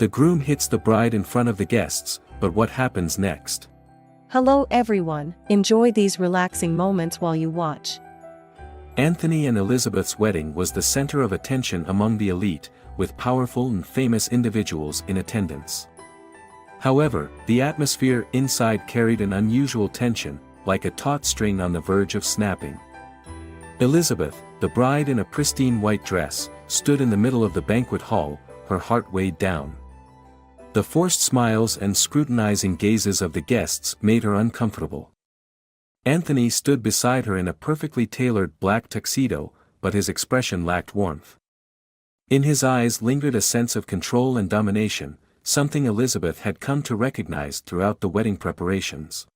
The groom hits the bride in front of the guests, but what happens next? Hello everyone, enjoy these relaxing moments while you watch. Anthony and Elizabeth's wedding was the center of attention among the elite, with powerful and famous individuals in attendance. However, the atmosphere inside carried an unusual tension, like a taut string on the verge of snapping. Elizabeth, the bride in a pristine white dress, stood in the middle of the banquet hall, her heart weighed down. The forced smiles and scrutinizing gazes of the guests made her uncomfortable. Anthony stood beside her in a perfectly tailored black tuxedo, but his expression lacked warmth. In his eyes lingered a sense of control and domination, something Elizabeth had come to recognize throughout the wedding preparations.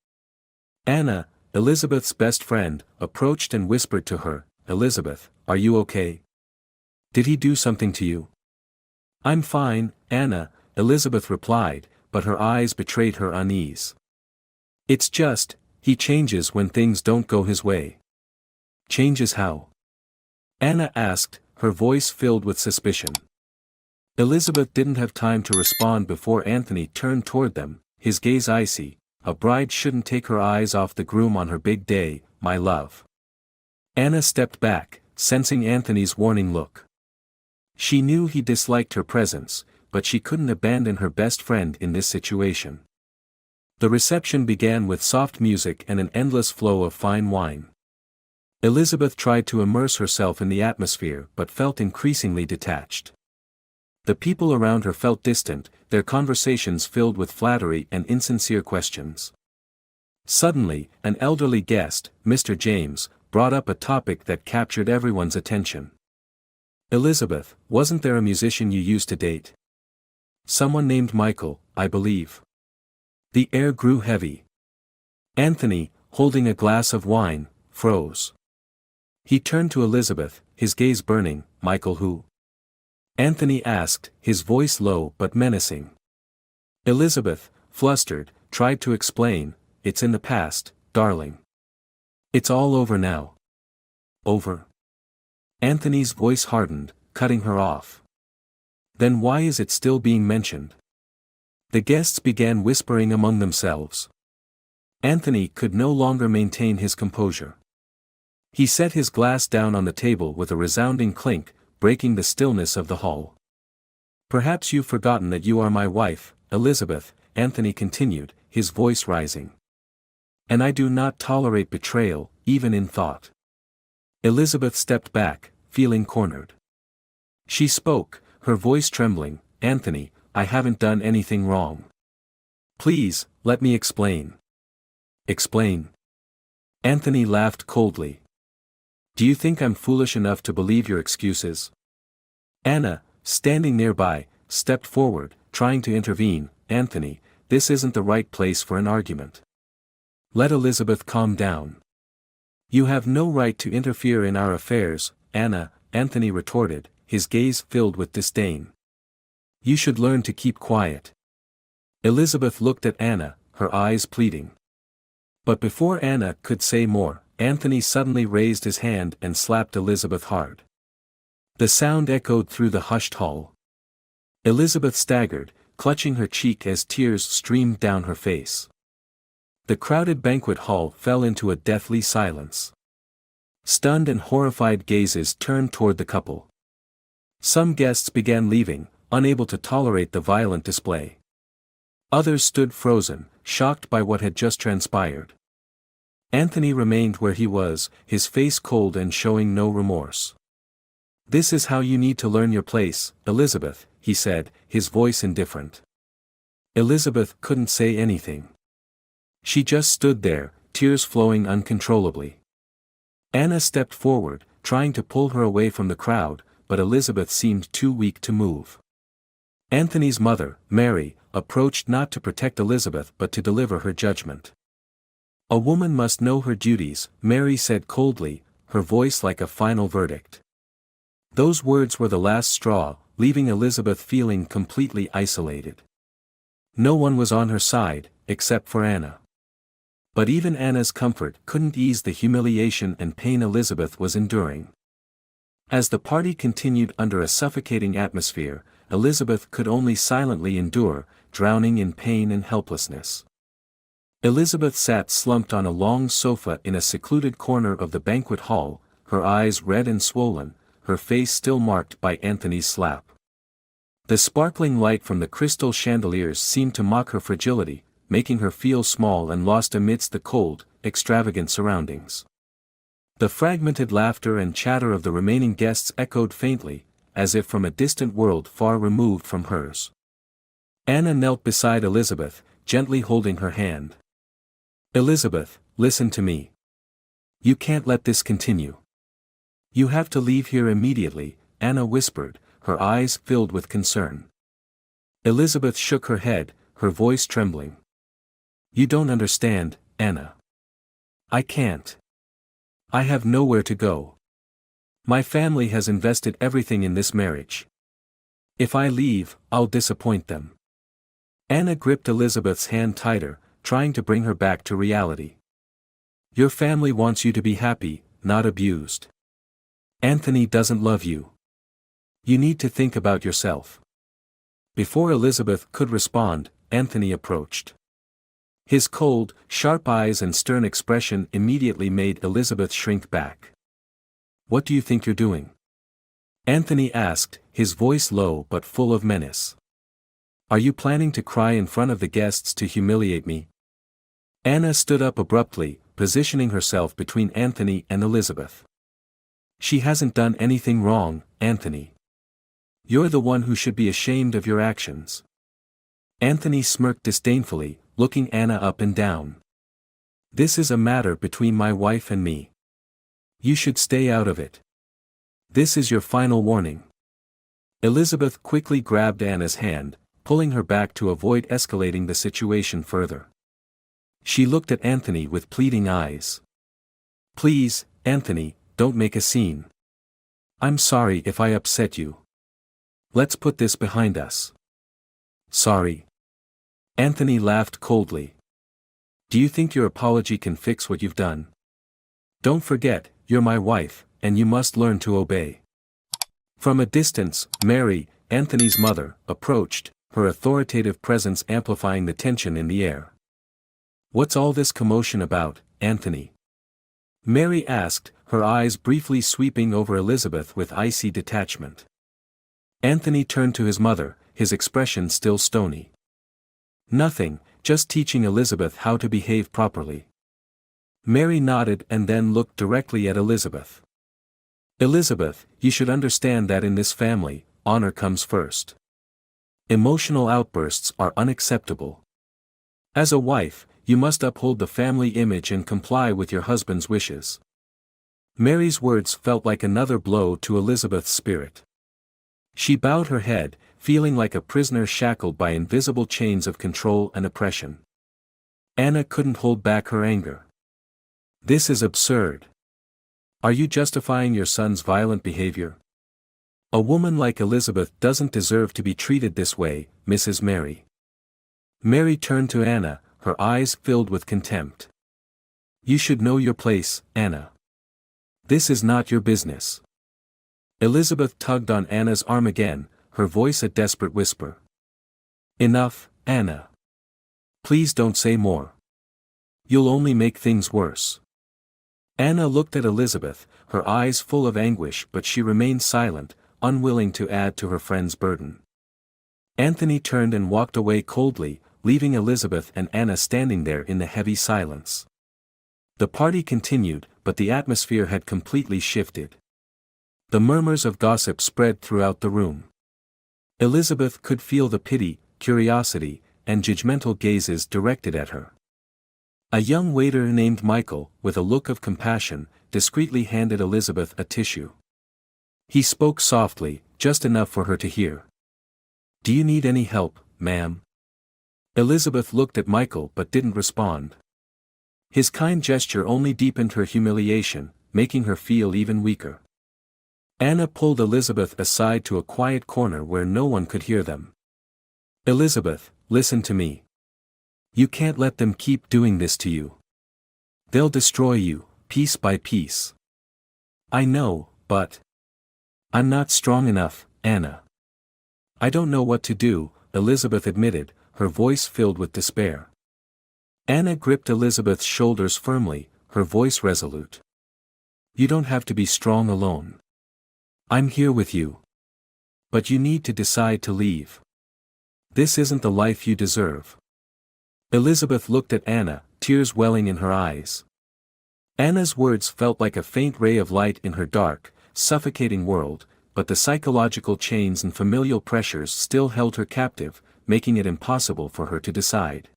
Anna, Elizabeth's best friend, approached and whispered to her, "Elizabeth, are you okay? Did he do something to you?" "I'm fine, Anna," Elizabeth replied, but her eyes betrayed her unease. "It's just, he changes when things don't go his way." "Changes how?" Anna asked, her voice filled with suspicion. Elizabeth didn't have time to respond before Anthony turned toward them, his gaze icy. "A bride shouldn't take her eyes off the groom on her big day, my love." Anna stepped back, sensing Anthony's warning look. She knew he disliked her presence, but she couldn't abandon her best friend in this situation. The reception began with soft music and an endless flow of fine wine. Elizabeth tried to immerse herself in the atmosphere but felt increasingly detached. The people around her felt distant, their conversations filled with flattery and insincere questions. Suddenly, an elderly guest, Mr. James, brought up a topic that captured everyone's attention. "Elizabeth, wasn't there a musician you used to date? Someone named Michael, I believe." The air grew heavy. Anthony, holding a glass of wine, froze. He turned to Elizabeth, his gaze burning. "Michael who?" Anthony asked, his voice low but menacing. Elizabeth, flustered, tried to explain, "It's in the past, darling. It's all over now." "Over?" Anthony's voice hardened, cutting her off. "Then why is it still being mentioned?" The guests began whispering among themselves. Anthony could no longer maintain his composure. He set his glass down on the table with a resounding clink, breaking the stillness of the hall. "Perhaps you've forgotten that you are my wife, Elizabeth," Anthony continued, his voice rising. "And I do not tolerate betrayal, even in thought." Elizabeth stepped back, feeling cornered. She spoke, her voice trembling, "Anthony, I haven't done anything wrong. Please, let me explain." "Explain?" Anthony laughed coldly. "Do you think I'm foolish enough to believe your excuses?" Anna, standing nearby, stepped forward, trying to intervene. "Anthony, this isn't the right place for an argument. Let Elizabeth calm down." "You have no right to interfere in our affairs, Anna," Anthony retorted, his gaze filled with disdain. "You should learn to keep quiet." Elizabeth looked at Anna, her eyes pleading. But before Anna could say more, Anthony suddenly raised his hand and slapped Elizabeth hard. The sound echoed through the hushed hall. Elizabeth staggered, clutching her cheek as tears streamed down her face. The crowded banquet hall fell into a deathly silence. Stunned and horrified gazes turned toward the couple. Some guests began leaving, unable to tolerate the violent display. Others stood frozen, shocked by what had just transpired. Anthony remained where he was, his face cold and showing no remorse. "This is how you need to learn your place, Elizabeth," he said, his voice indifferent. Elizabeth couldn't say anything. She just stood there, tears flowing uncontrollably. Anna stepped forward, trying to pull her away from the crowd, but Elizabeth seemed too weak to move. Anthony's mother, Mary, approached not to protect Elizabeth but to deliver her judgment. "A woman must know her duties," Mary said coldly, her voice like a final verdict. Those words were the last straw, leaving Elizabeth feeling completely isolated. No one was on her side, except for Anna. But even Anna's comfort couldn't ease the humiliation and pain Elizabeth was enduring. As the party continued under a suffocating atmosphere, Elizabeth could only silently endure, drowning in pain and helplessness. Elizabeth sat slumped on a long sofa in a secluded corner of the banquet hall, her eyes red and swollen, her face still marked by Anthony's slap. The sparkling light from the crystal chandeliers seemed to mock her fragility, making her feel small and lost amidst the cold, extravagant surroundings. The fragmented laughter and chatter of the remaining guests echoed faintly, as if from a distant world far removed from hers. Anna knelt beside Elizabeth, gently holding her hand. "Elizabeth, listen to me. You can't let this continue. You have to leave here immediately," Anna whispered, her eyes filled with concern. Elizabeth shook her head, her voice trembling. "You don't understand, Anna. I can't. I have nowhere to go. My family has invested everything in this marriage. If I leave, I'll disappoint them." Anna gripped Elizabeth's hand tighter, trying to bring her back to reality. "Your family wants you to be happy, not abused. Anthony doesn't love you. You need to think about yourself." Before Elizabeth could respond, Anthony approached. His cold, sharp eyes and stern expression immediately made Elizabeth shrink back. "What do you think you're doing?" Anthony asked, his voice low but full of menace. "Are you planning to cry in front of the guests to humiliate me?" Anna stood up abruptly, positioning herself between Anthony and Elizabeth. "She hasn't done anything wrong, Anthony. You're the one who should be ashamed of your actions." Anthony smirked disdainfully, looking Anna up and down. "This is a matter between my wife and me. You should stay out of it. This is your final warning." Elizabeth quickly grabbed Anna's hand, pulling her back to avoid escalating the situation further. She looked at Anthony with pleading eyes. "Please, Anthony, don't make a scene. I'm sorry if I upset you. Let's put this behind us." "Sorry?" Anthony laughed coldly. "Do you think your apology can fix what you've done? Don't forget, you're my wife, and you must learn to obey." From a distance, Mary, Anthony's mother, approached, her authoritative presence amplifying the tension in the air. "What's all this commotion about, Anthony?" Mary asked, her eyes briefly sweeping over Elizabeth with icy detachment. Anthony turned to his mother, his expression still stony. "Nothing, just teaching Elizabeth how to behave properly." Mary nodded and then looked directly at Elizabeth. "Elizabeth, you should understand that in this family, honor comes first. Emotional outbursts are unacceptable. As a wife, you must uphold the family image and comply with your husband's wishes." Mary's words felt like another blow to Elizabeth's spirit. She bowed her head, feeling like a prisoner shackled by invisible chains of control and oppression. Anna couldn't hold back her anger. "This is absurd. Are you justifying your son's violent behavior? A woman like Elizabeth doesn't deserve to be treated this way, Mrs. Mary." Mary turned to Anna, her eyes filled with contempt. "You should know your place, Anna. This is not your business." Elizabeth tugged on Anna's arm again, her voice a desperate whisper. "Enough, Anna. Please don't say more. You'll only make things worse." Anna looked at Elizabeth, her eyes full of anguish, but she remained silent, unwilling to add to her friend's burden. Anthony turned and walked away coldly, leaving Elizabeth and Anna standing there in the heavy silence. The party continued, but the atmosphere had completely shifted. The murmurs of gossip spread throughout the room. Elizabeth could feel the pity, curiosity, and judgmental gazes directed at her. A young waiter named Michael, with a look of compassion, discreetly handed Elizabeth a tissue. He spoke softly, just enough for her to hear. "Do you need any help, ma'am?" Elizabeth looked at Michael but didn't respond. His kind gesture only deepened her humiliation, making her feel even weaker. Anna pulled Elizabeth aside to a quiet corner where no one could hear them. "Elizabeth, listen to me. You can't let them keep doing this to you. They'll destroy you, piece by piece." "I know, but I'm not strong enough, Anna. I don't know what to do, Elizabeth admitted, her voice filled with despair. Anna gripped Elizabeth's shoulders firmly, her voice resolute. You don't have to be strong alone. I'm here with you. But you need to decide to leave. This isn't the life you deserve. Elizabeth looked at Anna, tears welling in her eyes. Anna's words felt like a faint ray of light in her dark, suffocating world, but the psychological chains and familial pressures still held her captive, making it impossible for her to decide.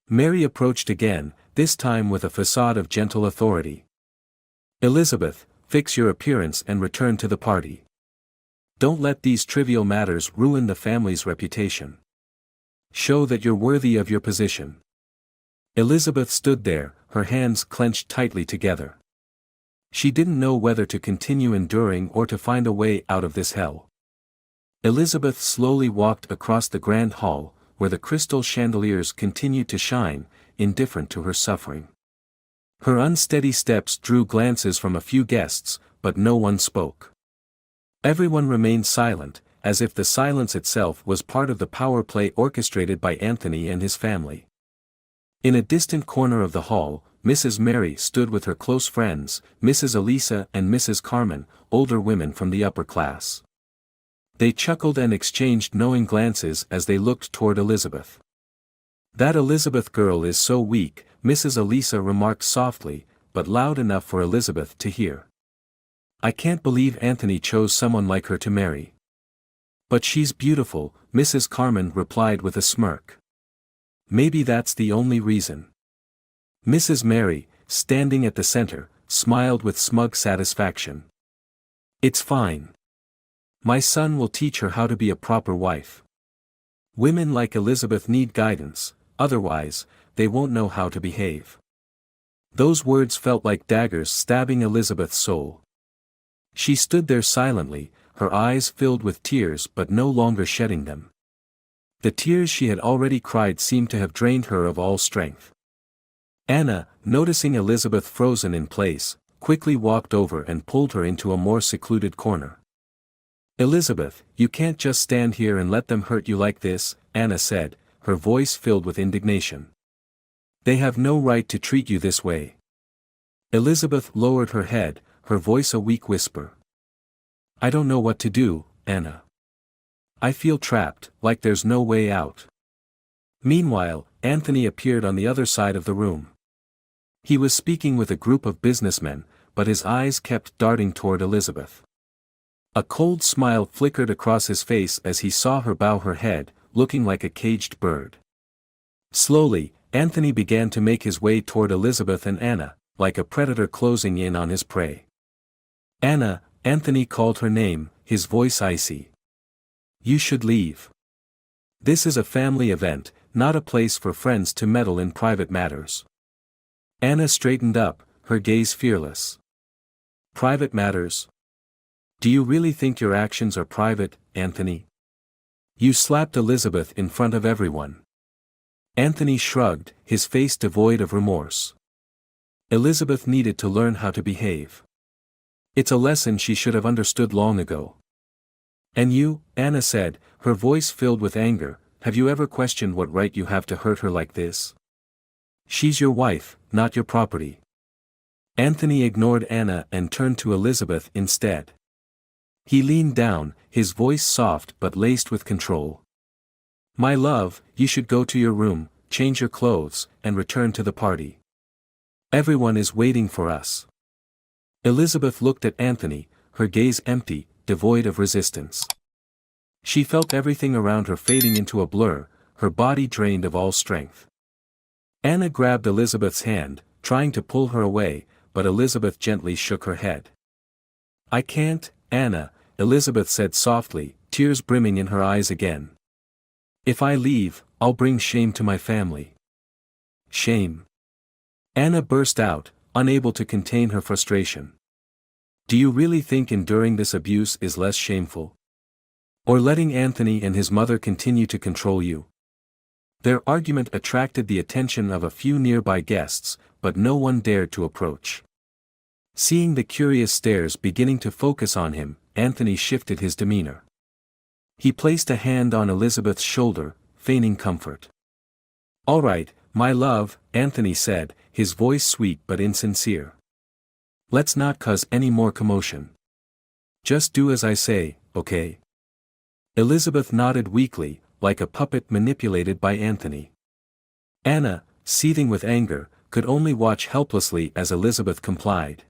Mary approached again, this time with a facade of gentle authority. Elizabeth, fix your appearance and return to the party. Don't let these trivial matters ruin the family's reputation. Show that you're worthy of your position. Elizabeth stood there, her hands clenched tightly together. She didn't know whether to continue enduring or to find a way out of this hell. Elizabeth slowly walked across the grand hall, where the crystal chandeliers continued to shine, indifferent to her suffering. Her unsteady steps drew glances from a few guests, but no one spoke. Everyone remained silent, as if the silence itself was part of the power play orchestrated by Anthony and his family. In a distant corner of the hall, Mrs. Mary stood with her close friends, Mrs. Elisa and Mrs. Carmen, older women from the upper class. They chuckled and exchanged knowing glances as they looked toward Elizabeth. That Elizabeth girl is so weak, Mrs. Elisa remarked softly, but loud enough for Elizabeth to hear. I can't believe Anthony chose someone like her to marry. But she's beautiful, Mrs. Carmen replied with a smirk. Maybe that's the only reason. Mrs. Mary, standing at the center, smiled with smug satisfaction. It's fine. My son will teach her how to be a proper wife. Women like Elizabeth need guidance, otherwise, they won't know how to behave. Those words felt like daggers stabbing Elizabeth's soul. She stood there silently, her eyes filled with tears but no longer shedding them. The tears she had already cried seemed to have drained her of all strength. Anna, noticing Elizabeth frozen in place, quickly walked over and pulled her into a more secluded corner. Elizabeth, you can't just stand here and let them hurt you like this, Anna said, her voice filled with indignation. They have no right to treat you this way. Elizabeth lowered her head, her voice a weak whisper. I don't know what to do, Anna. I feel trapped, like there's no way out. Meanwhile, Anthony appeared on the other side of the room. He was speaking with a group of businessmen, but his eyes kept darting toward Elizabeth. A cold smile flickered across his face as he saw her bow her head, looking like a caged bird. Slowly, Anthony began to make his way toward Elizabeth and Anna, like a predator closing in on his prey. Anna, Anthony called her name, his voice icy. You should leave. This is a family event, not a place for friends to meddle in private matters. Anna straightened up, her gaze fearless. Private matters? Do you really think your actions are private, Anthony? You slapped Elizabeth in front of everyone. Anthony shrugged, his face devoid of remorse. Elizabeth needed to learn how to behave. It's a lesson she should have understood long ago. And you, Anna said, her voice filled with anger, have you ever questioned what right you have to hurt her like this? She's your wife, not your property. Anthony ignored Anna and turned to Elizabeth instead. He leaned down, his voice soft but laced with control. My love, you should go to your room, change your clothes, and return to the party. Everyone is waiting for us. Elizabeth looked at Anthony, her gaze empty, devoid of resistance. She felt everything around her fading into a blur, her body drained of all strength. Anna grabbed Elizabeth's hand, trying to pull her away, but Elizabeth gently shook her head. I can't, Anna, Elizabeth said softly, tears brimming in her eyes again. If I leave, I'll bring shame to my family. Shame. Anna burst out, unable to contain her frustration. Do you really think enduring this abuse is less shameful? Or letting Anthony and his mother continue to control you? Their argument attracted the attention of a few nearby guests, but no one dared to approach. Seeing the curious stares beginning to focus on him, Anthony shifted his demeanor. He placed a hand on Elizabeth's shoulder, feigning comfort. "All right, my love," Anthony said, his voice sweet but insincere. "Let's not cause any more commotion. Just do as I say, okay?" Elizabeth nodded weakly, like a puppet manipulated by Anthony. Anna, seething with anger, could only watch helplessly as Elizabeth complied.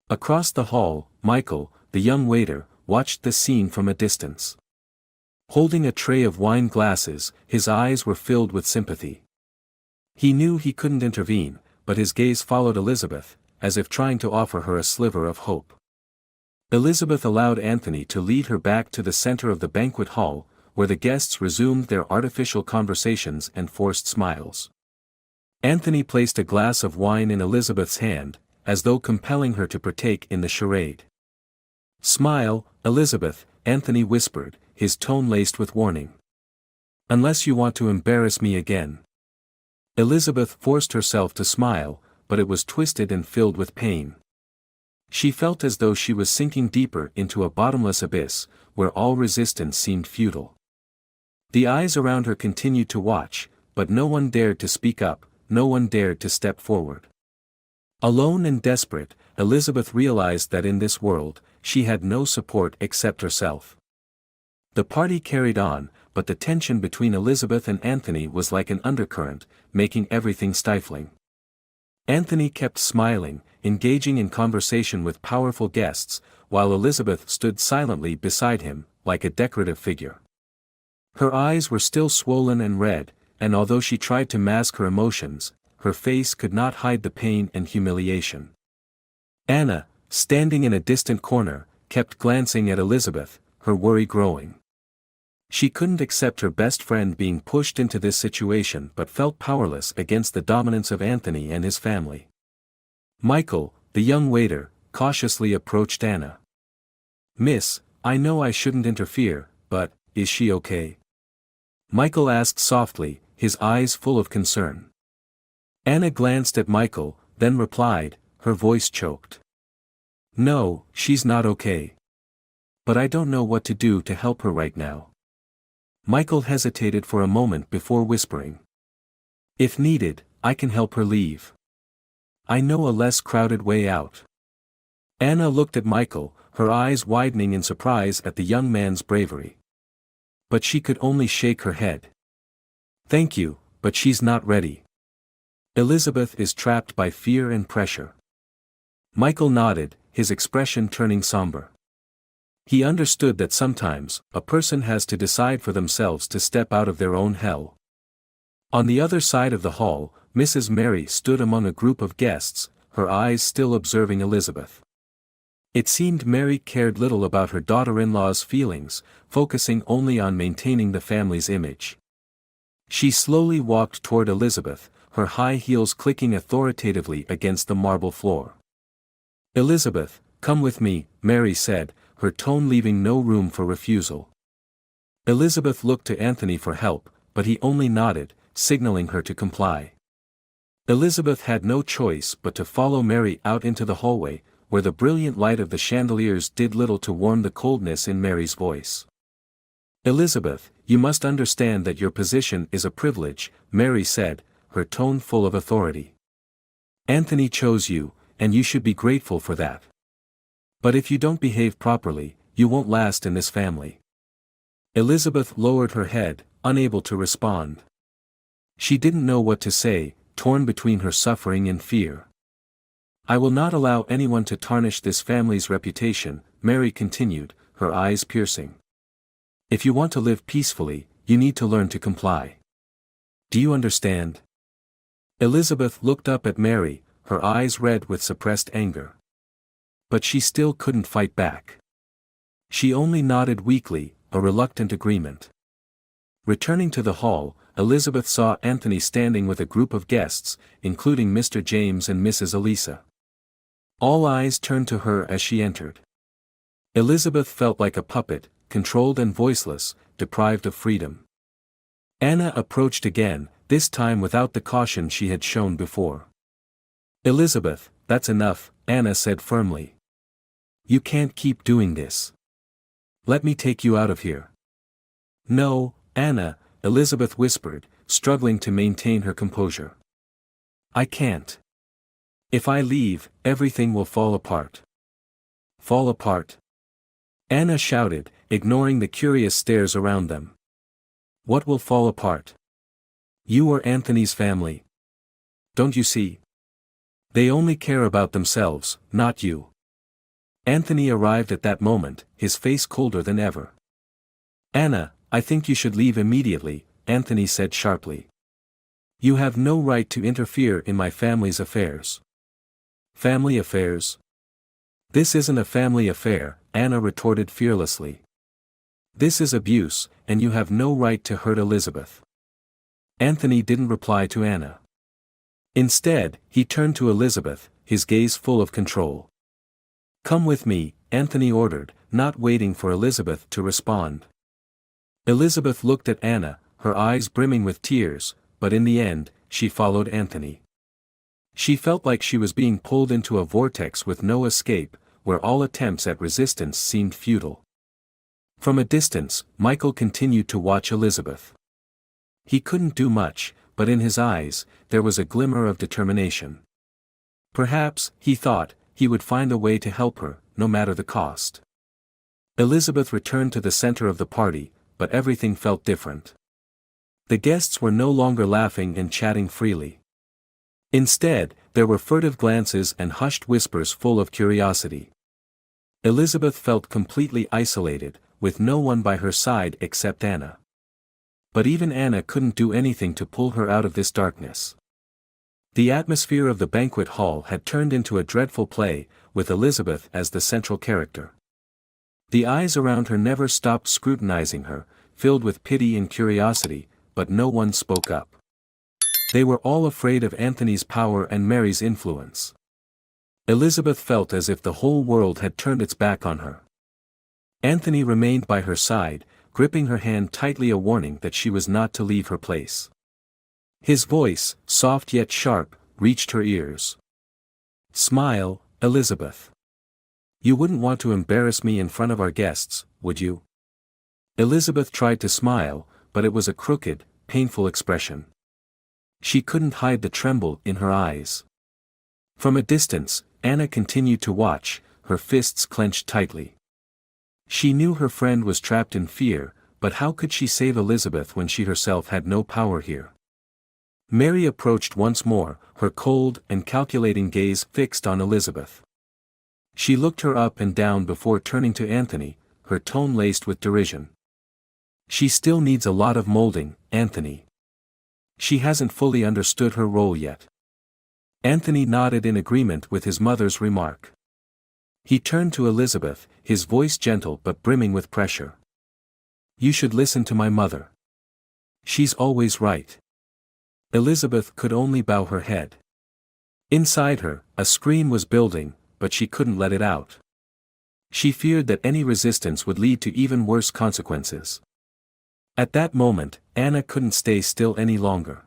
Across the hall, Michael, the young waiter, watched the scene from a distance. Holding a tray of wine glasses, his eyes were filled with sympathy. He knew he couldn't intervene, but his gaze followed Elizabeth, as if trying to offer her a sliver of hope. Elizabeth allowed Anthony to lead her back to the center of the banquet hall, where the guests resumed their artificial conversations and forced smiles. Anthony placed a glass of wine in Elizabeth's hand, as though compelling her to partake in the charade. "Smile, Elizabeth," Anthony whispered, his tone laced with warning. "Unless you want to embarrass me again." Elizabeth forced herself to smile, but it was twisted and filled with pain. She felt as though she was sinking deeper into a bottomless abyss, where all resistance seemed futile. The eyes around her continued to watch, but no one dared to speak up, no one dared to step forward. Alone and desperate, Elizabeth realized that in this world, she had no support except herself. The party carried on, but the tension between Elizabeth and Anthony was like an undercurrent, making everything stifling. Anthony kept smiling, engaging in conversation with powerful guests, while Elizabeth stood silently beside him, like a decorative figure. Her eyes were still swollen and red, and although she tried to mask her emotions, her face could not hide the pain and humiliation. Anna, standing in a distant corner, kept glancing at Elizabeth, her worry growing. She couldn't accept her best friend being pushed into this situation but felt powerless against the dominance of Anthony and his family. Michael, the young waiter, cautiously approached Anna. "Miss, I know I shouldn't interfere, but, is she okay?" Michael asked softly, his eyes full of concern. Anna glanced at Michael, then replied, her voice choked. "No, she's not okay. But I don't know what to do to help her right now." Michael hesitated for a moment before whispering. "If needed, I can help her leave. I know a less crowded way out." Anna looked at Michael, her eyes widening in surprise at the young man's bravery. But she could only shake her head. "Thank you, but she's not ready. Elizabeth is trapped by fear and pressure." Michael nodded, his expression turning somber. He understood that sometimes, a person has to decide for themselves to step out of their own hell. On the other side of the hall, Mrs. Mary stood among a group of guests, her eyes still observing Elizabeth. It seemed Mary cared little about her daughter-in-law's feelings, focusing only on maintaining the family's image. She slowly walked toward Elizabeth, her high heels clicking authoritatively against the marble floor. "Elizabeth, come with me," Mary said, her tone leaving no room for refusal. Elizabeth looked to Anthony for help, but he only nodded, signaling her to comply. Elizabeth had no choice but to follow Mary out into the hallway, where the brilliant light of the chandeliers did little to warm the coldness in Mary's voice. "Elizabeth, you must understand that your position is a privilege," Mary said, her tone full of authority. "Anthony chose you, and you should be grateful for that. But if you don't behave properly, you won't last in this family." Elizabeth lowered her head, unable to respond. She didn't know what to say, torn between her suffering and fear. "I will not allow anyone to tarnish this family's reputation," Mary continued, her eyes piercing. "If you want to live peacefully, you need to learn to comply. Do you understand?" Elizabeth looked up at Mary, her eyes red with suppressed anger. But she still couldn't fight back. She only nodded weakly, a reluctant agreement. Returning to the hall, Elizabeth saw Anthony standing with a group of guests, including Mr. James and Mrs. Elisa. All eyes turned to her as she entered. Elizabeth felt like a puppet, controlled and voiceless, deprived of freedom. Anna approached again, this time without the caution she had shown before. "Elizabeth, that's enough," Anna said firmly. "You can't keep doing this. Let me take you out of here." No, Anna, Elizabeth whispered, struggling to maintain her composure. I can't. If I leave, everything will fall apart. Fall apart? Anna shouted, ignoring the curious stares around them. What will fall apart? You or Anthony's family? Don't you see? They only care about themselves, not you. Anthony arrived at that moment, his face colder than ever. Anna, I think you should leave immediately, Anthony said sharply. You have no right to interfere in my family's affairs. Family affairs? This isn't a family affair, Anna retorted fearlessly. This is abuse, and you have no right to hurt Elizabeth. Anthony didn't reply to Anna. Instead, he turned to Elizabeth, his gaze full of control. Come with me, Anthony ordered, not waiting for Elizabeth to respond. Elizabeth looked at Anna, her eyes brimming with tears, but in the end, she followed Anthony. She felt like she was being pulled into a vortex with no escape, where all attempts at resistance seemed futile. From a distance, Michael continued to watch Elizabeth. He couldn't do much, but in his eyes, there was a glimmer of determination. Perhaps, he thought, he would find a way to help her, no matter the cost. Elizabeth returned to the center of the party, but everything felt different. The guests were no longer laughing and chatting freely. Instead, there were furtive glances and hushed whispers full of curiosity. Elizabeth felt completely isolated, with no one by her side except Anna. But even Anna couldn't do anything to pull her out of this darkness. The atmosphere of the banquet hall had turned into a dreadful play, with Elizabeth as the central character. The eyes around her never stopped scrutinizing her, filled with pity and curiosity, but no one spoke up. They were all afraid of Anthony's power and Mary's influence. Elizabeth felt as if the whole world had turned its back on her. Anthony remained by her side, gripping her hand tightly, a warning that she was not to leave her place. His voice, soft yet sharp, reached her ears. Smile, Elizabeth. You wouldn't want to embarrass me in front of our guests, would you? Elizabeth tried to smile, but it was a crooked, painful expression. She couldn't hide the tremble in her eyes. From a distance, Anna continued to watch, her fists clenched tightly. She knew her friend was trapped in fear, but how could she save Elizabeth when she herself had no power here? Mary approached once more, her cold and calculating gaze fixed on Elizabeth. She looked her up and down before turning to Anthony, her tone laced with derision. She still needs a lot of molding, Anthony. She hasn't fully understood her role yet. Anthony nodded in agreement with his mother's remark. He turned to Elizabeth, his voice gentle but brimming with pressure. You should listen to my mother. She's always right. Elizabeth could only bow her head. Inside her, a scream was building, but she couldn't let it out. She feared that any resistance would lead to even worse consequences. At that moment, Anna couldn't stay still any longer.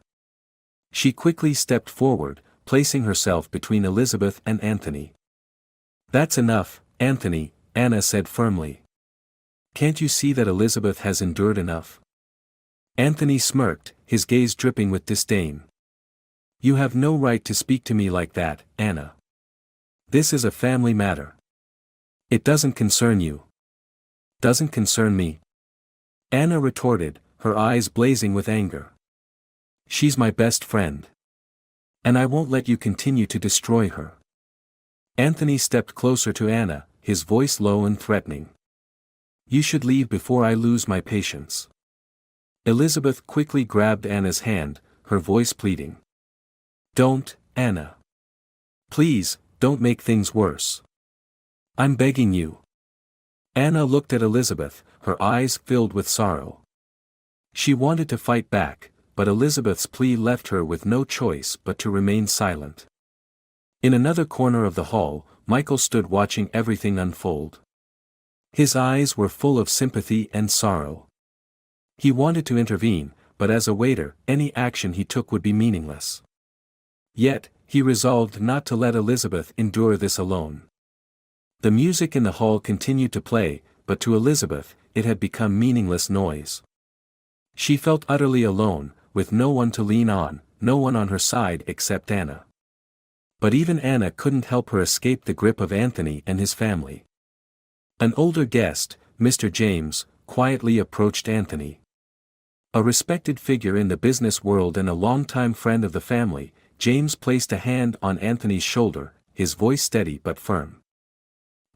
She quickly stepped forward, placing herself between Elizabeth and Anthony. That's enough, Anthony, Anna said firmly. Can't you see that Elizabeth has endured enough? Anthony smirked, his gaze dripping with disdain. You have no right to speak to me like that, Anna. This is a family matter. It doesn't concern you. Doesn't concern me. Anna retorted, her eyes blazing with anger. She's my best friend. And I won't let you continue to destroy her. Anthony stepped closer to Anna, his voice low and threatening. You should leave before I lose my patience. Elizabeth quickly grabbed Anna's hand, her voice pleading. Don't, Anna. Please, don't make things worse. I'm begging you. Anna looked at Elizabeth, her eyes filled with sorrow. She wanted to fight back, but Elizabeth's plea left her with no choice but to remain silent. In another corner of the hall, Michael stood watching everything unfold. His eyes were full of sympathy and sorrow. He wanted to intervene, but as a waiter, any action he took would be meaningless. Yet, he resolved not to let Elizabeth endure this alone. The music in the hall continued to play, but to Elizabeth, it had become meaningless noise. She felt utterly alone, with no one to lean on, no one on her side except Anna. But even Anna couldn't help her escape the grip of Anthony and his family. An older guest, Mr. James, quietly approached Anthony. A respected figure in the business world and a longtime friend of the family, James placed a hand on Anthony's shoulder, his voice steady but firm.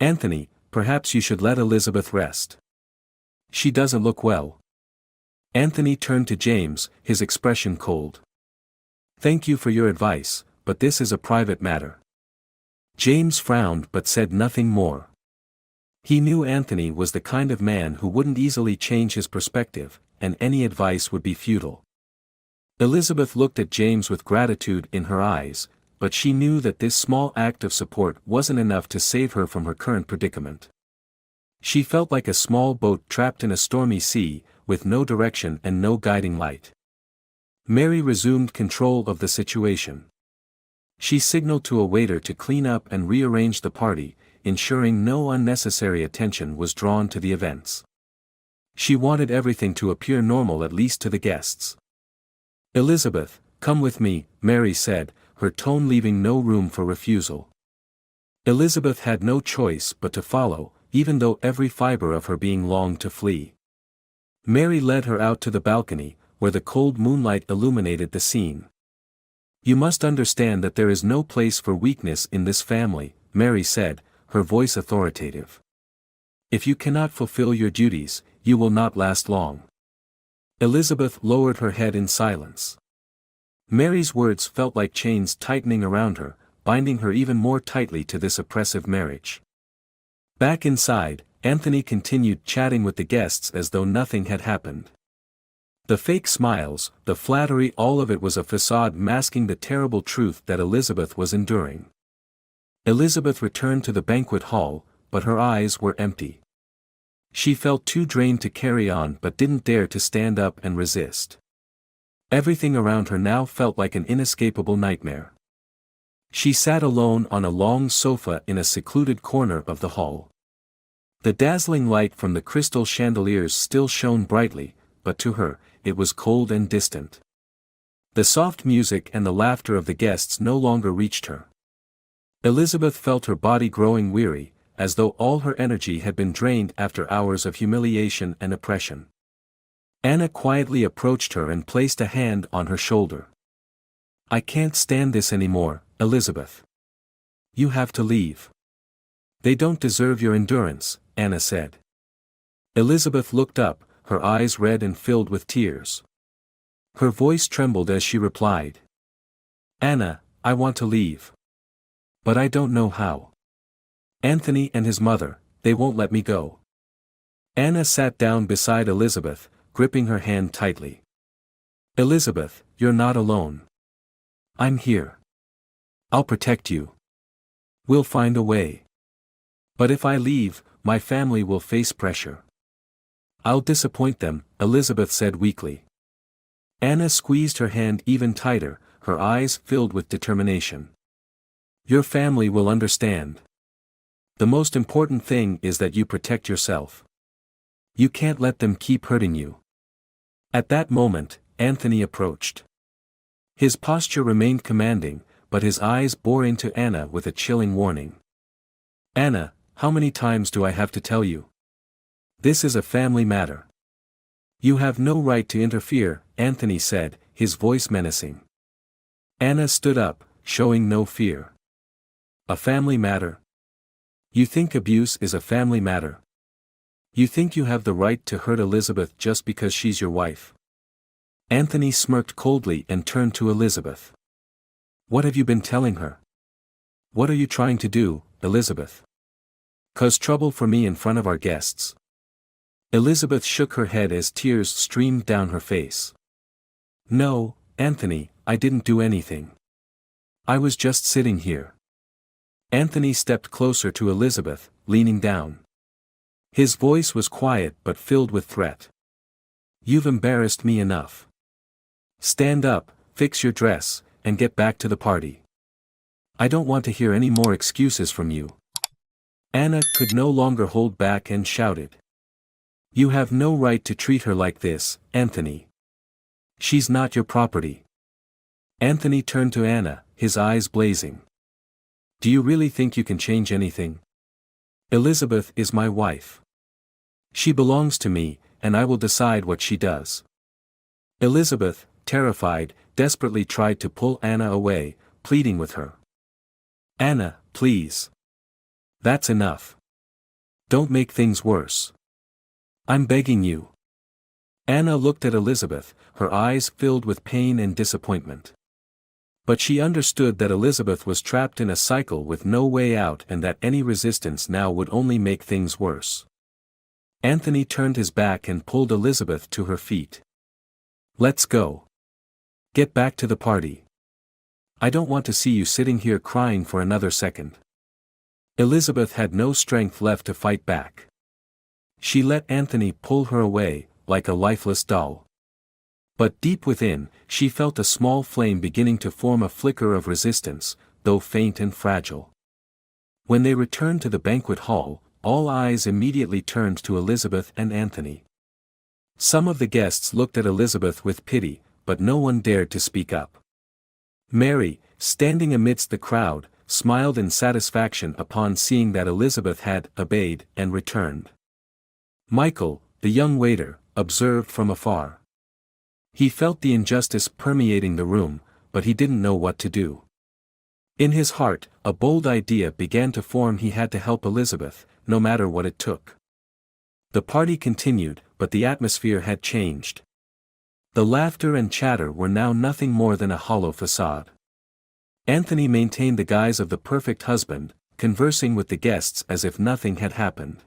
"Anthony, perhaps you should let Elizabeth rest. She doesn't look well." Anthony turned to James, his expression cold. "Thank you for your advice, but this is a private matter." James frowned but said nothing more. He knew Anthony was the kind of man who wouldn't easily change his perspective, and any advice would be futile. Elizabeth looked at James with gratitude in her eyes, but she knew that this small act of support wasn't enough to save her from her current predicament. She felt like a small boat trapped in a stormy sea, with no direction and no guiding light. Mary resumed control of the situation. She signaled to a waiter to clean up and rearrange the party, ensuring no unnecessary attention was drawn to the events. She wanted everything to appear normal, at least to the guests. "Elizabeth, come with me," Mary said, her tone leaving no room for refusal. Elizabeth had no choice but to follow, even though every fiber of her being longed to flee. Mary led her out to the balcony, where the cold moonlight illuminated the scene. "You must understand that there is no place for weakness in this family," Mary said, her voice authoritative. "If you cannot fulfill your duties, you will not last long." Elizabeth lowered her head in silence. Mary's words felt like chains tightening around her, binding her even more tightly to this oppressive marriage. Back inside, Anthony continued chatting with the guests as though nothing had happened. The fake smiles, the flattery, all of it was a facade masking the terrible truth that Elizabeth was enduring. Elizabeth returned to the banquet hall, but her eyes were empty. She felt too drained to carry on but didn't dare to stand up and resist. Everything around her now felt like an inescapable nightmare. She sat alone on a long sofa in a secluded corner of the hall. The dazzling light from the crystal chandeliers still shone brightly, but to her, it was cold and distant. The soft music and the laughter of the guests no longer reached her. Elizabeth felt her body growing weary, as though all her energy had been drained after hours of humiliation and oppression. Anna quietly approached her and placed a hand on her shoulder. "I can't stand this anymore, Elizabeth. You have to leave." "They don't deserve your endurance," Anna said. Elizabeth looked up, her eyes red and filled with tears. Her voice trembled as she replied. "Anna, I want to leave. But I don't know how. Anthony and his mother, they won't let me go." Anna sat down beside Elizabeth, gripping her hand tightly. "Elizabeth, you're not alone. I'm here. I'll protect you. We'll find a way. But if I leave, my family will face pressure. I'll disappoint them," Elizabeth said weakly. Anna squeezed her hand even tighter, her eyes filled with determination. "Your family will understand. The most important thing is that you protect yourself. You can't let them keep hurting you." At that moment, Anthony approached. His posture remained commanding, but his eyes bore into Anna with a chilling warning. "Anna, how many times do I have to tell you? This is a family matter. You have no right to interfere," Anthony said, his voice menacing. Anna stood up, showing no fear. "A family matter? You think abuse is a family matter? You think you have the right to hurt Elizabeth just because she's your wife?" Anthony smirked coldly and turned to Elizabeth. "What have you been telling her? What are you trying to do, Elizabeth? Cause trouble for me in front of our guests?" Elizabeth shook her head as tears streamed down her face. "No, Anthony, I didn't do anything. I was just sitting here." Anthony stepped closer to Elizabeth, leaning down. His voice was quiet but filled with threat. "You've embarrassed me enough. Stand up, fix your dress, and get back to the party. I don't want to hear any more excuses from you." Anna could no longer hold back and shouted. "You have no right to treat her like this, Anthony. She's not your property. Anthony turned to Anna, his eyes blazing. Do you really think you can change anything? Elizabeth is my wife. She belongs to me, and I will decide what she does. Elizabeth, terrified, desperately tried to pull Anna away, pleading with her. Anna, please. That's enough. Don't make things worse. I'm begging you. Anna looked at Elizabeth, her eyes filled with pain and disappointment. But she understood that Elizabeth was trapped in a cycle with no way out and that any resistance now would only make things worse. Anthony turned his back and pulled Elizabeth to her feet. Let's go. Get back to the party. I don't want to see you sitting here crying for another second. Elizabeth had no strength left to fight back. She let Anthony pull her away, like a lifeless doll. But deep within, she felt a small flame beginning to form a flicker of resistance, though faint and fragile. When they returned to the banquet hall, all eyes immediately turned to Elizabeth and Anthony. Some of the guests looked at Elizabeth with pity, but no one dared to speak up. Mary, standing amidst the crowd, smiled in satisfaction upon seeing that Elizabeth had obeyed and returned. Michael, the young waiter, observed from afar. He felt the injustice permeating the room, but he didn't know what to do. In his heart, a bold idea began to form: he had to help Elizabeth, no matter what it took. The party continued, but the atmosphere had changed. The laughter and chatter were now nothing more than a hollow facade. Anthony maintained the guise of the perfect husband, conversing with the guests as if nothing had happened.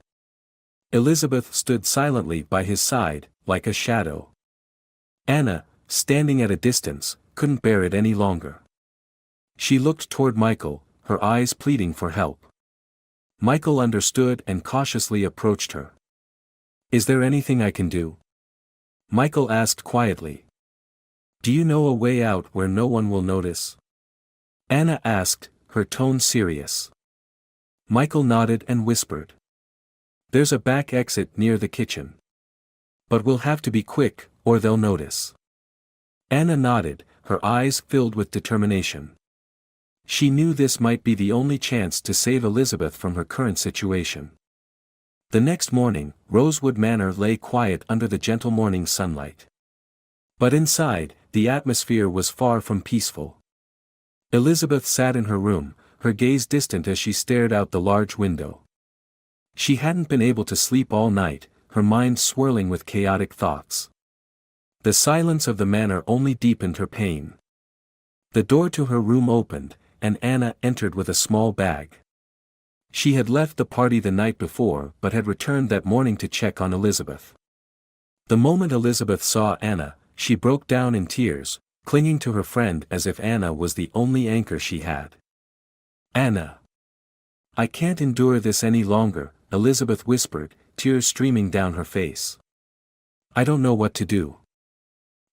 Elizabeth stood silently by his side, like a shadow. Anna, standing at a distance, couldn't bear it any longer. She looked toward Michael, her eyes pleading for help. Michael understood and cautiously approached her. Is there anything I can do? Michael asked quietly. Do you know a way out where no one will notice? Anna asked, her tone serious. Michael nodded and whispered. There's a back exit near the kitchen. But we'll have to be quick, or they'll notice. Anna nodded, her eyes filled with determination. She knew this might be the only chance to save Elizabeth from her current situation. The next morning, Rosewood Manor lay quiet under the gentle morning sunlight. But inside, the atmosphere was far from peaceful. Elizabeth sat in her room, her gaze distant as she stared out the large window. She hadn't been able to sleep all night, her mind swirling with chaotic thoughts. The silence of the manor only deepened her pain. The door to her room opened, and Anna entered with a small bag. She had left the party the night before but had returned that morning to check on Elizabeth. The moment Elizabeth saw Anna, she broke down in tears, clinging to her friend as if Anna was the only anchor she had. Anna. I can't endure this any longer, Elizabeth whispered, tears streaming down her face. I don't know what to do.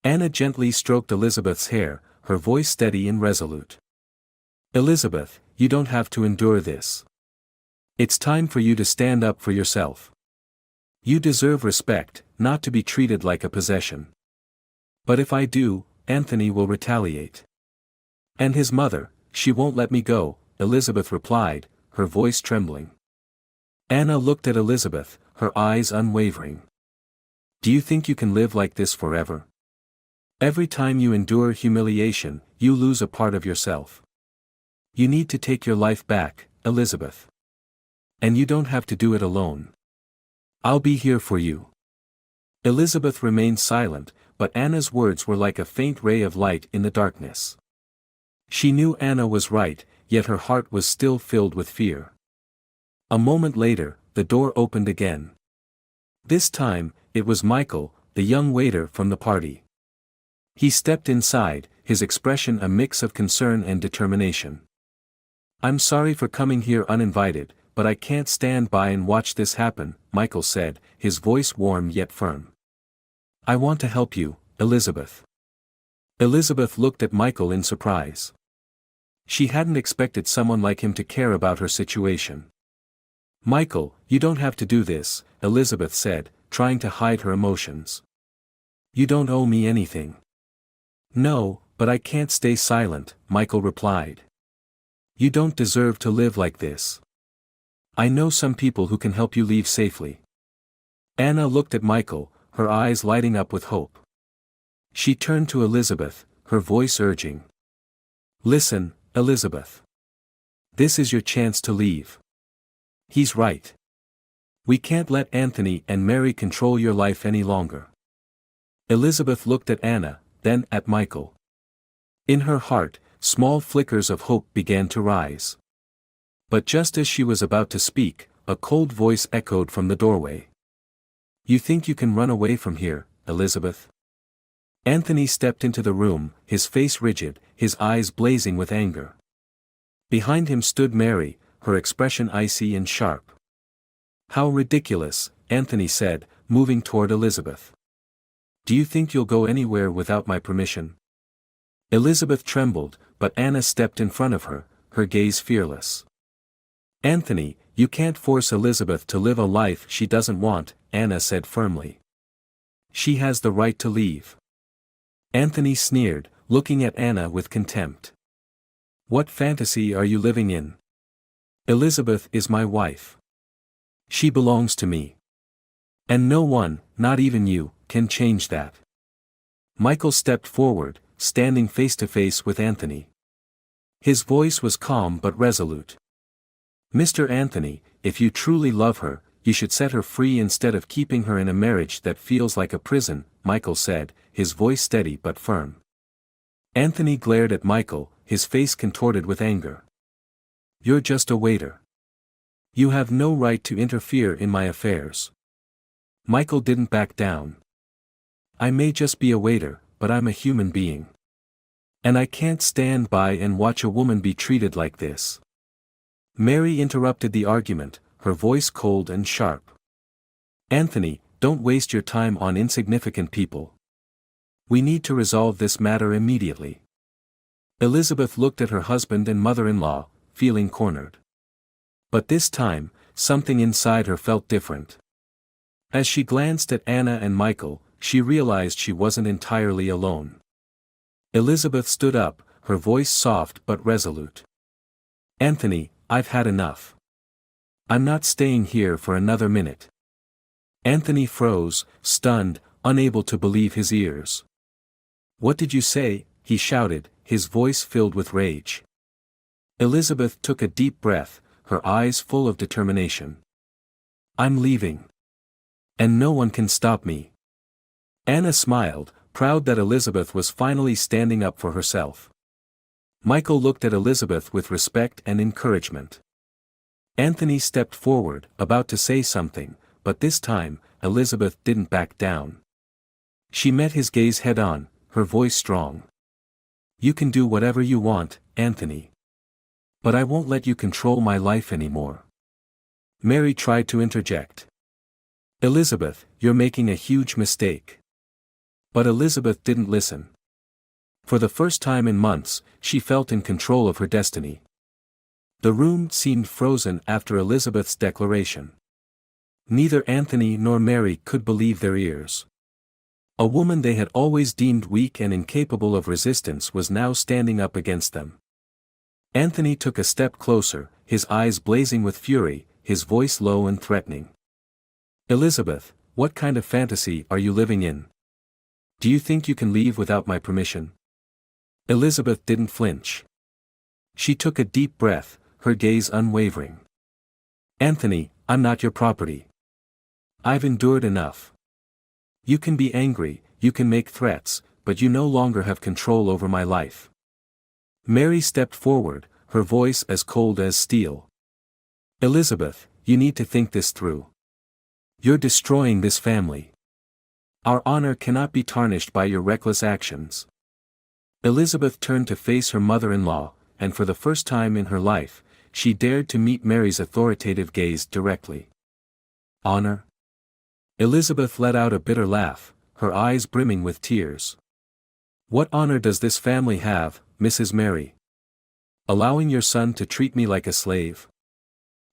Anna gently stroked Elizabeth's hair, her voice steady and resolute. Elizabeth, you don't have to endure this. It's time for you to stand up for yourself. You deserve respect, not to be treated like a possession. But if I do, Anthony will retaliate. And his mother, she won't let me go, Elizabeth replied, her voice trembling. Anna looked at Elizabeth, her eyes unwavering. Do you think you can live like this forever? Every time you endure humiliation, you lose a part of yourself. You need to take your life back, Elizabeth. And you don't have to do it alone. I'll be here for you. Elizabeth remained silent, but Anna's words were like a faint ray of light in the darkness. She knew Anna was right, yet her heart was still filled with fear. A moment later, the door opened again. This time, it was Michael, the young waiter from the party. He stepped inside, his expression a mix of concern and determination. I'm sorry for coming here uninvited, but I can't stand by and watch this happen, Michael said, his voice warm yet firm. I want to help you, Elizabeth. Elizabeth looked at Michael in surprise. She hadn't expected someone like him to care about her situation. Michael, you don't have to do this, Elizabeth said, trying to hide her emotions. You don't owe me anything. No, but I can't stay silent, Michael replied. You don't deserve to live like this. I know some people who can help you leave safely. Anna looked at Michael, her eyes lighting up with hope. She turned to Elizabeth, her voice urging. Listen, Elizabeth. This is your chance to leave. He's right. We can't let Anthony and Mary control your life any longer. Elizabeth looked at Anna, then at Michael. In her heart, small flickers of hope began to rise. But just as she was about to speak, a cold voice echoed from the doorway. You think you can run away from here, Elizabeth? Anthony stepped into the room, his face rigid, his eyes blazing with anger. Behind him stood Mary, her expression icy and sharp. How ridiculous, Anthony said, moving toward Elizabeth. Do you think you'll go anywhere without my permission? Elizabeth trembled, but Anna stepped in front of her, her gaze fearless. Anthony, you can't force Elizabeth to live a life she doesn't want, Anna said firmly. She has the right to leave. Anthony sneered, looking at Anna with contempt. What fantasy are you living in? Elizabeth is my wife. She belongs to me. And no one, not even you, can change that. Michael stepped forward, standing face to face with Anthony. His voice was calm but resolute. Mr. Anthony, if you truly love her, you should set her free instead of keeping her in a marriage that feels like a prison, Michael said, his voice steady but firm. Anthony glared at Michael, his face contorted with anger. You're just a waiter. You have no right to interfere in my affairs. Michael didn't back down. I may just be a waiter, but I'm a human being. And I can't stand by and watch a woman be treated like this. Mary interrupted the argument, her voice cold and sharp. Anthony, don't waste your time on insignificant people. We need to resolve this matter immediately. Elizabeth looked at her husband and mother-in-law, feeling cornered. But this time, something inside her felt different. As she glanced at Anna and Michael, she realized she wasn't entirely alone. Elizabeth stood up, her voice soft but resolute. Anthony, I've had enough. I'm not staying here for another minute. Anthony froze, stunned, unable to believe his ears. What did you say? He shouted, his voice filled with rage. Elizabeth took a deep breath, her eyes full of determination. I'm leaving. And no one can stop me. Anna smiled, proud that Elizabeth was finally standing up for herself. Michael looked at Elizabeth with respect and encouragement. Anthony stepped forward, about to say something, but this time, Elizabeth didn't back down. She met his gaze head-on, her voice strong. You can do whatever you want, Anthony. But I won't let you control my life anymore. Mary tried to interject. Elizabeth, you're making a huge mistake. But Elizabeth didn't listen. For the first time in months, she felt in control of her destiny. The room seemed frozen after Elizabeth's declaration. Neither Anthony nor Mary could believe their ears. A woman they had always deemed weak and incapable of resistance was now standing up against them. Anthony took a step closer, his eyes blazing with fury, his voice low and threatening. Elizabeth, what kind of fantasy are you living in? Do you think you can leave without my permission? Elizabeth didn't flinch. She took a deep breath, her gaze unwavering. Anthony, I'm not your property. I've endured enough. You can be angry, you can make threats, but you no longer have control over my life. Mary stepped forward, her voice as cold as steel. Elizabeth, you need to think this through. You're destroying this family. Our honor cannot be tarnished by your reckless actions. Elizabeth turned to face her mother-in-law, and for the first time in her life, she dared to meet Mary's authoritative gaze directly. Honor? Elizabeth let out a bitter laugh, her eyes brimming with tears. What honor does this family have, Mrs. Mary? Allowing your son to treat me like a slave?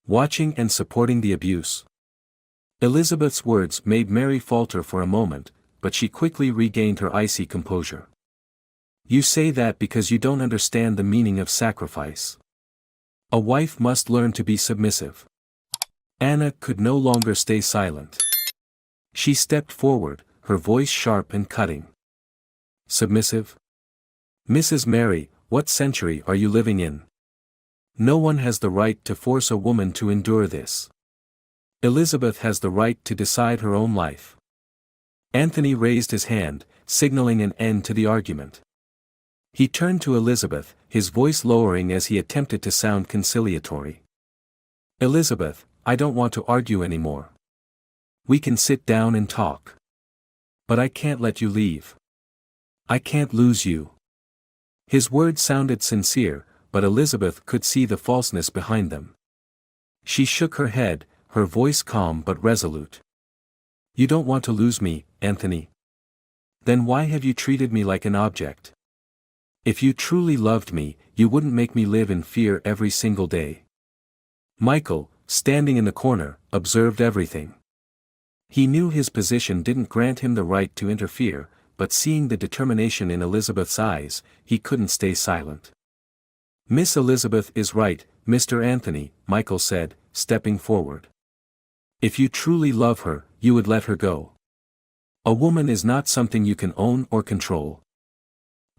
Watching and supporting the abuse? Elizabeth's words made Mary falter for a moment, but she quickly regained her icy composure. You say that because you don't understand the meaning of sacrifice. A wife must learn to be submissive. Anna could no longer stay silent. She stepped forward, her voice sharp and cutting. Submissive? Mrs. Mary, what century are you living in? No one has the right to force a woman to endure this. Elizabeth has the right to decide her own life. Anthony raised his hand, signaling an end to the argument. He turned to Elizabeth, his voice lowering as he attempted to sound conciliatory. Elizabeth, I don't want to argue anymore. We can sit down and talk. But I can't let you leave. I can't lose you. His words sounded sincere, but Elizabeth could see the falseness behind them. She shook her head, her voice calm but resolute. You don't want to lose me, Anthony. Then why have you treated me like an object? If you truly loved me, you wouldn't make me live in fear every single day. Michael, standing in the corner, observed everything. He knew his position didn't grant him the right to interfere, but seeing the determination in Elizabeth's eyes, he couldn't stay silent. Miss Elizabeth is right, Mr. Anthony, Michael said, stepping forward. If you truly love her, you would let her go. A woman is not something you can own or control.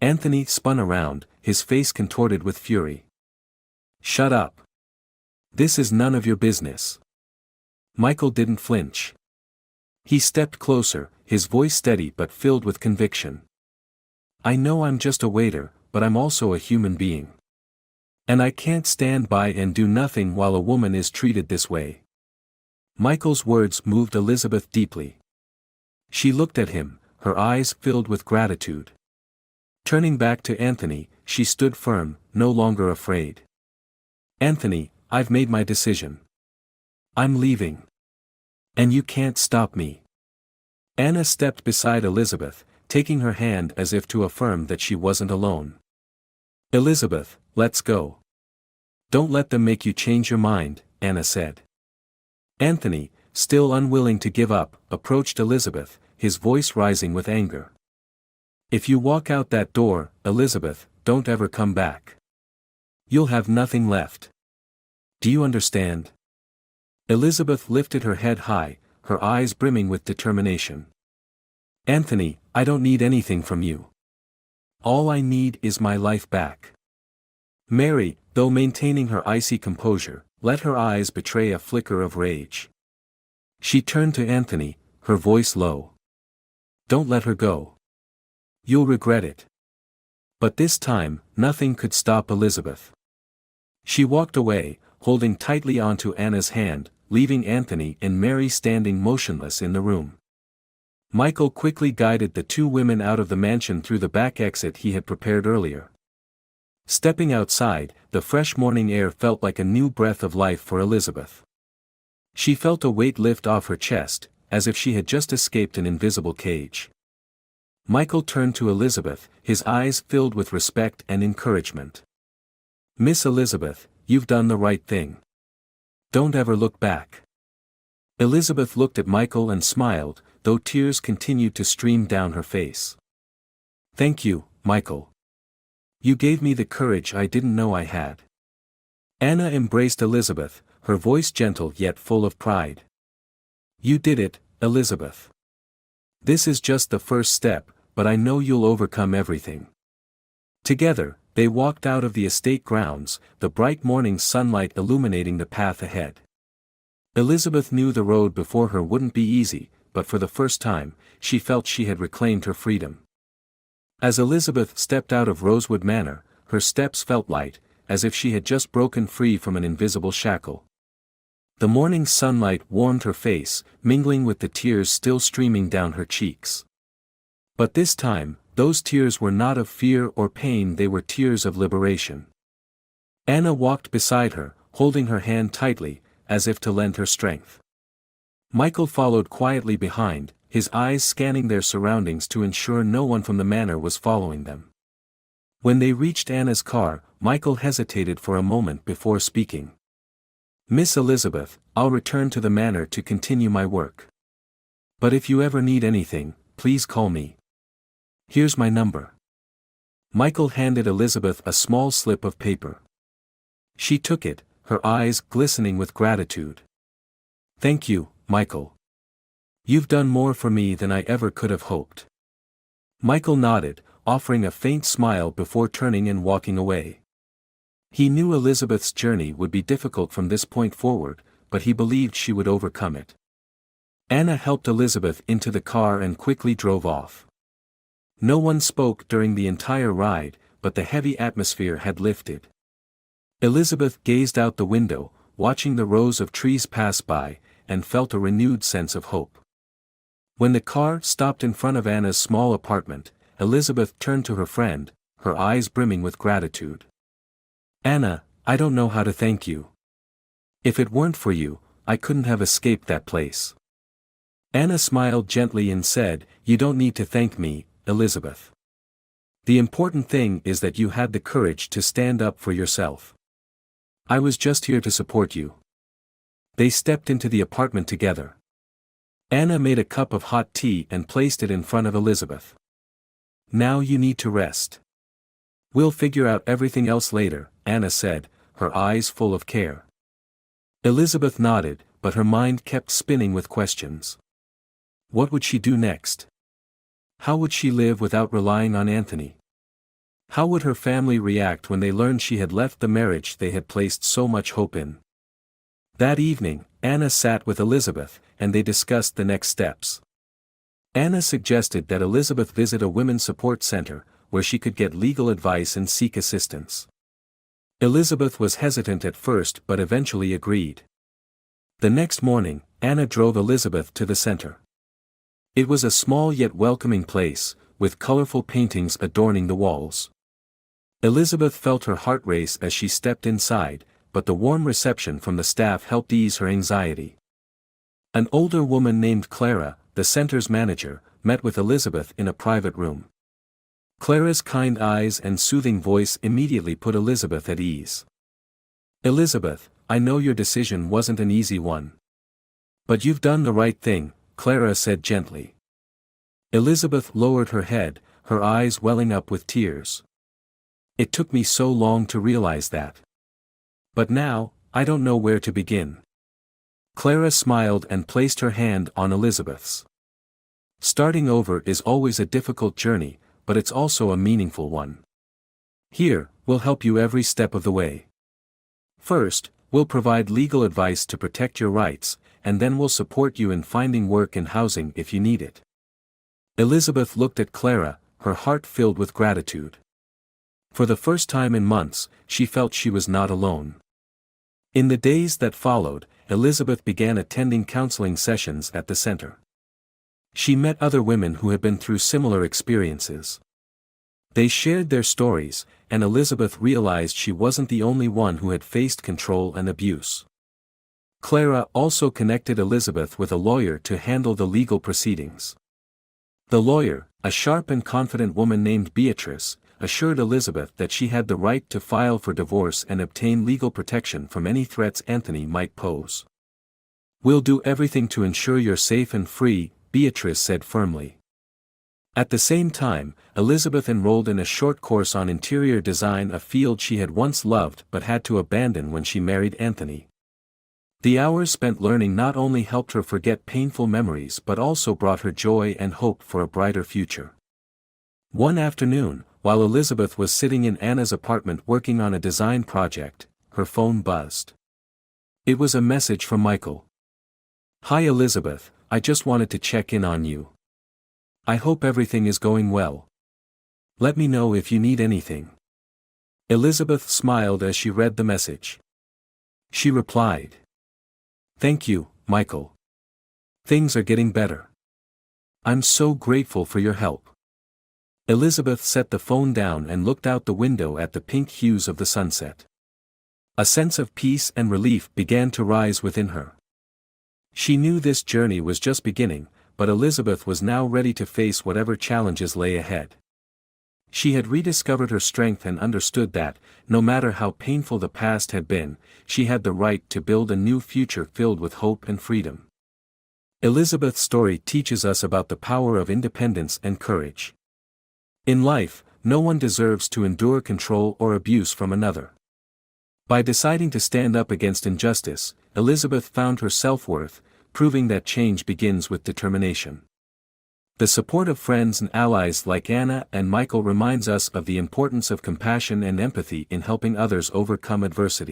Anthony spun around, his face contorted with fury. Shut up. This is none of your business. Michael didn't flinch. He stepped closer, his voice steady but filled with conviction. I know I'm just a waiter, but I'm also a human being. And I can't stand by and do nothing while a woman is treated this way. Michael's words moved Elizabeth deeply. She looked at him, her eyes filled with gratitude. Turning back to Anthony, she stood firm, no longer afraid. Anthony, I've made my decision. I'm leaving. And you can't stop me. Anna stepped beside Elizabeth, taking her hand as if to affirm that she wasn't alone. Elizabeth, let's go. Don't let them make you change your mind, Anna said. Anthony, still unwilling to give up, approached Elizabeth, his voice rising with anger. If you walk out that door, Elizabeth, don't ever come back. You'll have nothing left. Do you understand? Elizabeth lifted her head high, her eyes brimming with determination. Anthony, I don't need anything from you. All I need is my life back. Mary, though maintaining her icy composure, let her eyes betray a flicker of rage. She turned to Anthony, her voice low. Don't let her go. You'll regret it. But this time, nothing could stop Elizabeth. She walked away, holding tightly onto Anna's hand, leaving Anthony and Mary standing motionless in the room. Michael quickly guided the two women out of the mansion through the back exit he had prepared earlier. Stepping outside, the fresh morning air felt like a new breath of life for Elizabeth. She felt a weight lift off her chest, as if she had just escaped an invisible cage. Michael turned to Elizabeth, his eyes filled with respect and encouragement. Miss Elizabeth, you've done the right thing. Don't ever look back. Elizabeth looked at Michael and smiled, though tears continued to stream down her face. Thank you, Michael. You gave me the courage I didn't know I had. Anna embraced Elizabeth, her voice gentle yet full of pride. You did it, Elizabeth. This is just the first step, but I know you'll overcome everything. Together, they walked out of the estate grounds, the bright morning sunlight illuminating the path ahead. Elizabeth knew the road before her wouldn't be easy, but for the first time, she felt she had reclaimed her freedom. As Elizabeth stepped out of Rosewood Manor, her steps felt light, as if she had just broken free from an invisible shackle. The morning sunlight warmed her face, mingling with the tears still streaming down her cheeks. But this time, those tears were not of fear or pain, they were tears of liberation. Anna walked beside her, holding her hand tightly, as if to lend her strength. Michael followed quietly behind, his eyes scanning their surroundings to ensure no one from the manor was following them. When they reached Anna's car, Michael hesitated for a moment before speaking. Miss Elizabeth, I'll return to the manor to continue my work. But if you ever need anything, please call me. Here's my number. Michael handed Elizabeth a small slip of paper. She took it, her eyes glistening with gratitude. "Thank you, Michael. You've done more for me than I ever could have hoped." Michael nodded, offering a faint smile before turning and walking away. He knew Elizabeth's journey would be difficult from this point forward, but he believed she would overcome it. Anna helped Elizabeth into the car and quickly drove off. No one spoke during the entire ride, but the heavy atmosphere had lifted. Elizabeth gazed out the window, watching the rows of trees pass by, and felt a renewed sense of hope. When the car stopped in front of Anna's small apartment, Elizabeth turned to her friend, her eyes brimming with gratitude. "Anna, I don't know how to thank you. If it weren't for you, I couldn't have escaped that place." Anna smiled gently and said, "You don't need to thank me, Elizabeth. The important thing is that you had the courage to stand up for yourself. I was just here to support you." They stepped into the apartment together. Anna made a cup of hot tea and placed it in front of Elizabeth. "Now you need to rest. We'll figure out everything else later," Anna said, her eyes full of care. Elizabeth nodded, but her mind kept spinning with questions. What would she do next? How would she live without relying on Anthony? How would her family react when they learned she had left the marriage they had placed so much hope in? That evening, Anna sat with Elizabeth, and they discussed the next steps. Anna suggested that Elizabeth visit a women's support center, where she could get legal advice and seek assistance. Elizabeth was hesitant at first but eventually agreed. The next morning, Anna drove Elizabeth to the center. It was a small yet welcoming place, with colorful paintings adorning the walls. Elizabeth felt her heart race as she stepped inside, but the warm reception from the staff helped ease her anxiety. An older woman named Clara, the center's manager, met with Elizabeth in a private room. Clara's kind eyes and soothing voice immediately put Elizabeth at ease. "Elizabeth, I know your decision wasn't an easy one. But you've done the right thing," Clara said gently. Elizabeth lowered her head, her eyes welling up with tears. "It took me so long to realize that. But now, I don't know where to begin." Clara smiled and placed her hand on Elizabeth's. "Starting over is always a difficult journey, but it's also a meaningful one. Here, we'll help you every step of the way. First, we'll provide legal advice to protect your rights, and then we'll support you in finding work and housing if you need it." Elizabeth looked at Clara, her heart filled with gratitude. For the first time in months, she felt she was not alone. In the days that followed, Elizabeth began attending counseling sessions at the center. She met other women who had been through similar experiences. They shared their stories, and Elizabeth realized she wasn't the only one who had faced control and abuse. Clara also connected Elizabeth with a lawyer to handle the legal proceedings. The lawyer, a sharp and confident woman named Beatrice, assured Elizabeth that she had the right to file for divorce and obtain legal protection from any threats Anthony might pose. "We'll do everything to ensure you're safe and free," Beatrice said firmly. At the same time, Elizabeth enrolled in a short course on interior design, a field she had once loved but had to abandon when she married Anthony. The hours spent learning not only helped her forget painful memories but also brought her joy and hope for a brighter future. One afternoon, while Elizabeth was sitting in Anna's apartment working on a design project, her phone buzzed. It was a message from Michael. "Hi Elizabeth, I just wanted to check in on you. I hope everything is going well. Let me know if you need anything." Elizabeth smiled as she read the message. She replied, "Thank you, Michael. Things are getting better. I'm so grateful for your help." Elizabeth set the phone down and looked out the window at the pink hues of the sunset. A sense of peace and relief began to rise within her. She knew this journey was just beginning, but Elizabeth was now ready to face whatever challenges lay ahead. She had rediscovered her strength and understood that, no matter how painful the past had been, she had the right to build a new future filled with hope and freedom. Elizabeth's story teaches us about the power of independence and courage. In life, no one deserves to endure control or abuse from another. By deciding to stand up against injustice, Elizabeth found her self-worth, proving that change begins with determination. The support of friends and allies like Anna and Michael reminds us of the importance of compassion and empathy in helping others overcome adversity.